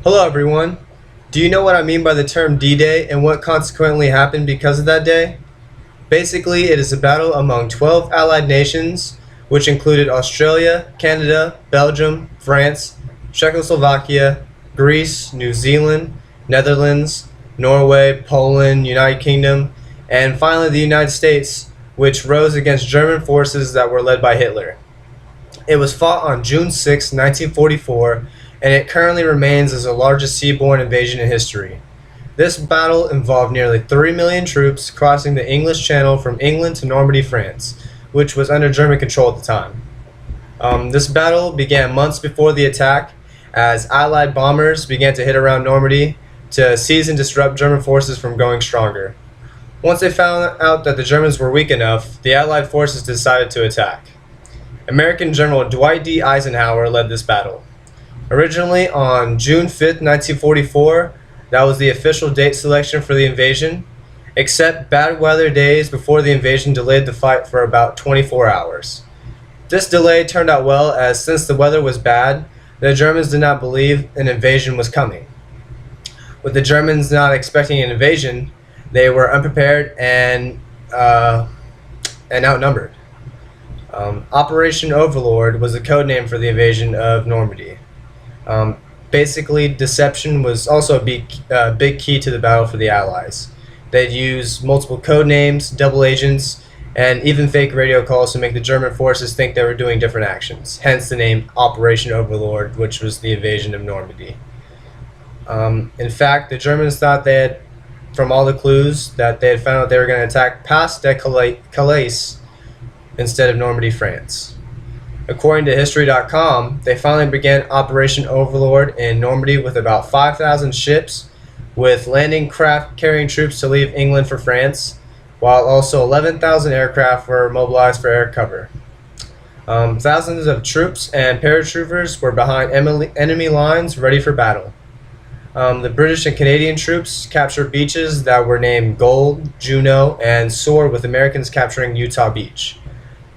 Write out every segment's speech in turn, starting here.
Hello everyone. Do you know what I mean by the term D-Day and what consequently happened because of that day? Basically, it is a battle among 12 allied nations, which included Australia, Canada, Belgium, France, Czechoslovakia, Greece, New Zealand, Netherlands, Norway, Poland, United Kingdom, and finally the United States, which rose against German forces that were led by Hitler. It was fought on June 6, 1944, and it currently remains as the largest seaborne invasion in history. This battle involved nearly 3 million troops crossing the English Channel from England to Normandy, France, which was under German control at the time. This battle began months before the attack, as Allied bombers began to hit around Normandy to seize and disrupt German forces from going stronger. Once they found out that the Germans were weak enough, the Allied forces decided to attack. American General Dwight D. Eisenhower led this battle. Originally on June 5, 1944, that was the official date selection for the invasion, except bad weather days before the invasion delayed the fight for about 24 hours. This delay turned out well, as since the weather was bad, the Germans did not believe an invasion was coming. With the Germans not expecting an invasion, they were unprepared and outnumbered. Operation Overlord was the code name for the invasion of Normandy. Basically, deception was also a big key to the battle for the Allies. They'd use multiple code names, double agents, and even fake radio calls to make the German forces think they were doing different actions, hence the name Operation Overlord, which was the invasion of Normandy. In fact, the Germans thought they had, from all the clues, that they had found out they were going to attack past Calais instead of Normandy, France. According to History.com, they finally began Operation Overlord in Normandy with about 5,000 ships, with landing craft carrying troops to leave England for France, while also 11,000 aircraft were mobilized for air cover. Thousands of troops and paratroopers were behind enemy lines ready for battle. The British and Canadian troops captured beaches that were named Gold, Juno, and Sword, with Americans capturing Utah Beach.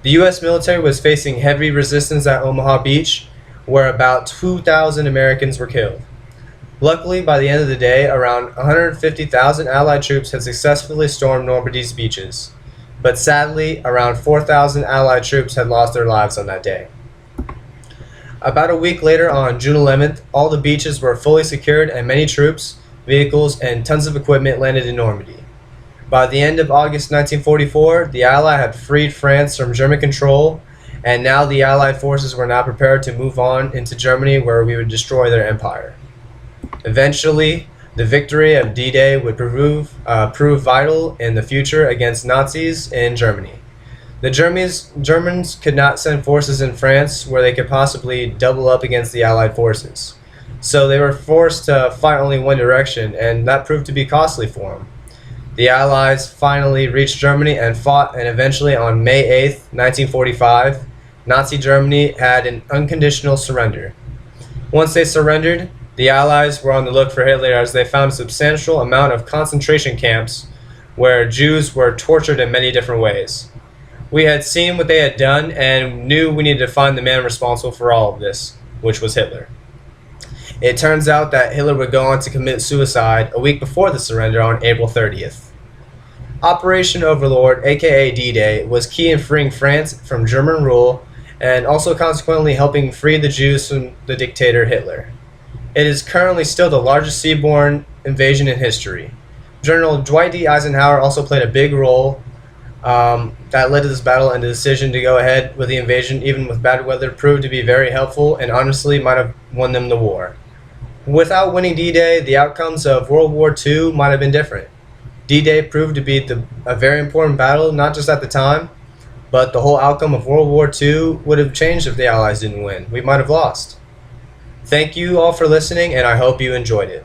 The U.S. military was facing heavy resistance at Omaha Beach, where about 2,000 Americans were killed. Luckily, by the end of the day, around 150,000 Allied troops had successfully stormed Normandy's beaches. But sadly, around 4,000 Allied troops had lost their lives on that day. About a week later, on June 11th, all the beaches were fully secured and many troops, vehicles, and tons of equipment landed in Normandy. By the end of August 1944, the Allies had freed France from German control, and now the Allied forces were now prepared to move on into Germany, where we would destroy their empire. Eventually, the victory of D-Day would prove vital in the future against Nazis in Germany. The Germans could not send forces in France where they could possibly double up against the Allied forces. So they were forced to fight only one direction, and that proved to be costly for them. The Allies finally reached Germany and fought, and eventually on May 8, 1945, Nazi Germany had an unconditional surrender. Once they surrendered, the Allies were on the look for Hitler, as they found a substantial amount of concentration camps where Jews were tortured in many different ways. We had seen what they had done and knew we needed to find the man responsible for all of this, which was Hitler. It turns out that Hitler would go on to commit suicide a week before the surrender on April 30th. Operation Overlord, aka D-Day, was key in freeing France from German rule and also consequently helping free the Jews from the dictator Hitler. It is currently still the largest seaborne invasion in history. General Dwight D. Eisenhower also played a big role that led to this battle, and the decision to go ahead with the invasion, even with bad weather, proved to be very helpful and honestly might have won them the war. Without winning D-Day, the outcomes of World War II might have been different. D-Day proved to be a very important battle, not just at the time, but the whole outcome of World War II would have changed if the Allies didn't win. We might have lost. Thank you all for listening, and I hope you enjoyed it.